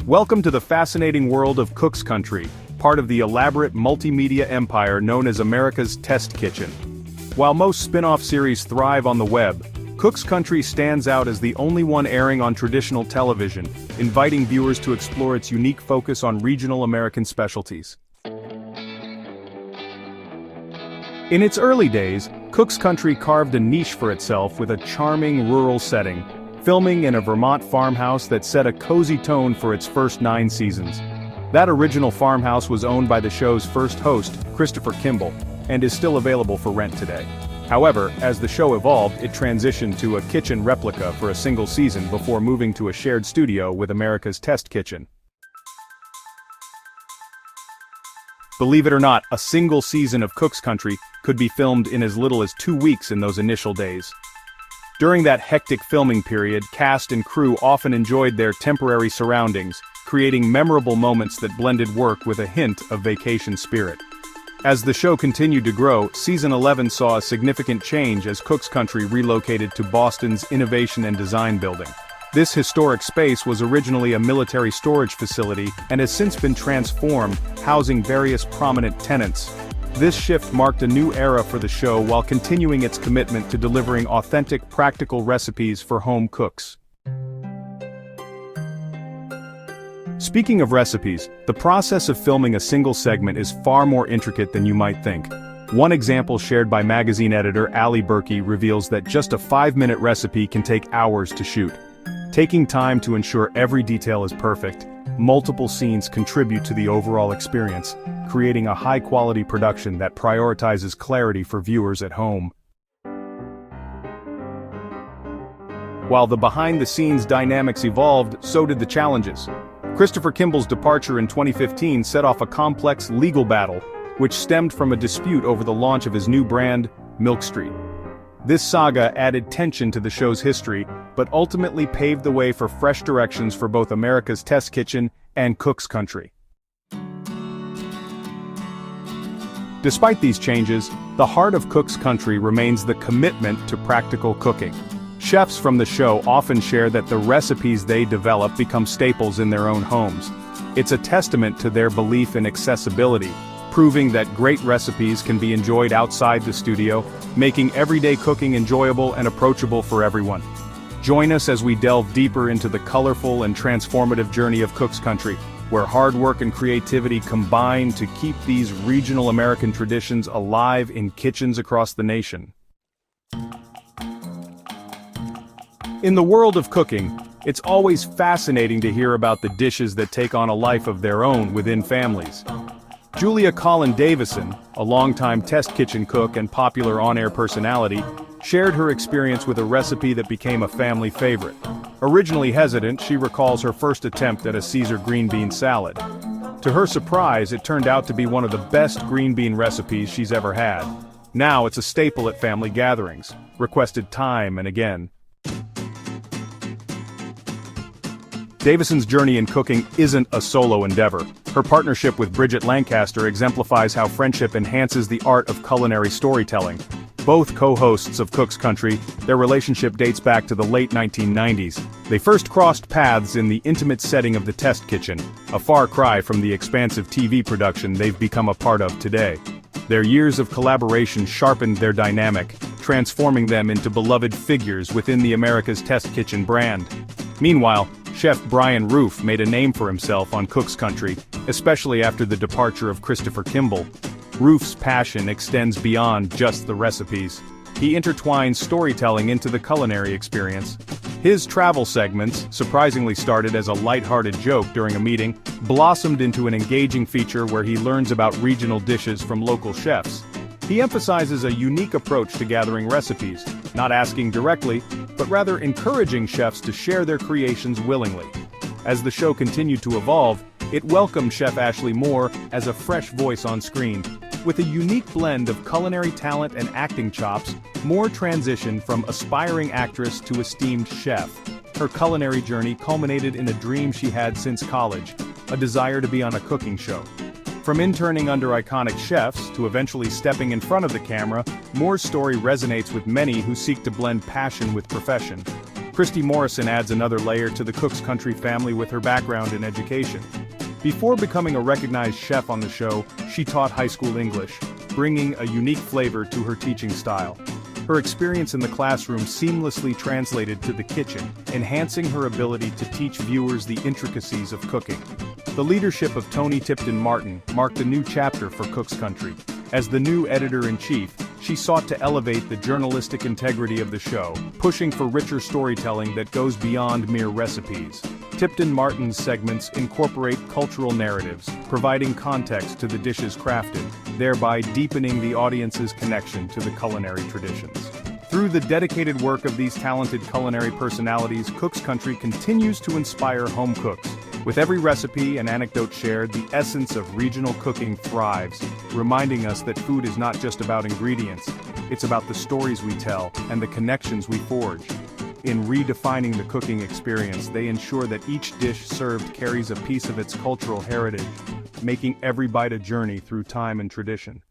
Welcome to the fascinating world of Cook's Country, part of the elaborate multimedia empire known as America's Test Kitchen. While most spin-off series thrive on the web, Cook's Country stands out as the only one airing on traditional television, inviting viewers to explore its unique focus on regional American specialties. In its early days, Cook's Country carved a niche for itself with a charming rural setting, filming in a Vermont farmhouse that set a cozy tone for its first 9 seasons. That original farmhouse was owned by the show's first host, Christopher Kimball, and is still available for rent today. However, as the show evolved, it transitioned to a kitchen replica for a single season before moving to a shared studio with America's Test Kitchen. Believe it or not, a single season of Cook's Country could be filmed in as little as 2 weeks in those initial days. During that hectic filming period, cast and crew often enjoyed their temporary surroundings, creating memorable moments that blended work with a hint of vacation spirit. As the show continued to grow, season 11 saw a significant change as Cook's Country relocated to Boston's Innovation and Design Building. This historic space was originally a military storage facility and has since been transformed, housing various prominent tenants. This shift marked a new era for the show while continuing its commitment to delivering authentic, practical recipes for home cooks. Speaking of recipes, the process of filming a single segment is far more intricate than you might think. One example shared by magazine editor Ali Berkey reveals that just a 5-minute recipe can take hours to shoot. Taking time to ensure every detail is perfect, multiple scenes contribute to the overall experience, creating a high-quality production that prioritizes clarity for viewers at home. While the behind-the-scenes dynamics evolved, so did the challenges. Christopher Kimball's departure in 2015 set off a complex legal battle, which stemmed from a dispute over the launch of his new brand, Milk Street. This saga added tension to the show's history, but ultimately paved the way for fresh directions for both America's Test Kitchen and Cook's Country. Despite these changes, the heart of Cook's Country remains the commitment to practical cooking. Chefs from the show often share that the recipes they develop become staples in their own homes. It's a testament to their belief in accessibility, proving that great recipes can be enjoyed outside the studio, making everyday cooking enjoyable and approachable for everyone. Join us as we delve deeper into the colorful and transformative journey of Cook's Country, where hard work and creativity combine to keep these regional American traditions alive in kitchens across the nation. In the world of cooking, it's always fascinating to hear about the dishes that take on a life of their own within families. Collin Davison, a longtime test kitchen cook and popular on-air personality, shared her experience with a recipe that became a family favorite. Originally hesitant, she recalls her first attempt at a Caesar green bean salad. To her surprise, it turned out to be one of the best green bean recipes she's ever had. Now it's a staple at family gatherings, requested time and again. Davison's journey in cooking isn't a solo endeavor. Her partnership with Bridget Lancaster exemplifies how friendship enhances the art of culinary storytelling. Both co-hosts of Cook's Country, their relationship dates back to the late 1990s. They first crossed paths in the intimate setting of the test kitchen, a far cry from the expansive TV production they've become a part of today. Their years of collaboration sharpened their dynamic, transforming them into beloved figures within the America's Test Kitchen brand. Meanwhile, Chef Brian Roof made a name for himself on Cook's Country, especially after the departure of Christopher Kimball. Roof's passion extends beyond just the recipes. He intertwines storytelling into the culinary experience. His travel segments, surprisingly started as a lighthearted joke during a meeting, blossomed into an engaging feature where he learns about regional dishes from local chefs. He emphasizes a unique approach to gathering recipes, not asking directly, but rather encouraging chefs to share their creations willingly. As the show continued to evolve, it welcomed Chef Ashley Moore as a fresh voice on screen. With a unique blend of culinary talent and acting chops, Moore transitioned from aspiring actress to esteemed chef. Her culinary journey culminated in a dream she had since college, a desire to be on a cooking show. From interning under iconic chefs to eventually stepping in front of the camera, Moore's story resonates with many who seek to blend passion with profession. Christy Morrison adds another layer to the Cook's Country family with her background in education. Before becoming a recognized chef on the show, she taught high school English, bringing a unique flavor to her teaching style. Her experience in the classroom seamlessly translated to the kitchen, enhancing her ability to teach viewers the intricacies of cooking. The leadership of Toni Tipton Martin marked a new chapter for Cook's Country. As the new editor-in-chief, she sought to elevate the journalistic integrity of the show, pushing for richer storytelling that goes beyond mere recipes. Tipton Martin's segments incorporate cultural narratives, providing context to the dishes crafted, thereby deepening the audience's connection to the culinary traditions. Through the dedicated work of these talented culinary personalities, Cook's Country continues to inspire home cooks. With every recipe and anecdote shared, the essence of regional cooking thrives, reminding us that food is not just about ingredients, it's about the stories we tell and the connections we forge. In redefining the cooking experience, they ensure that each dish served carries a piece of its cultural heritage, making every bite a journey through time and tradition.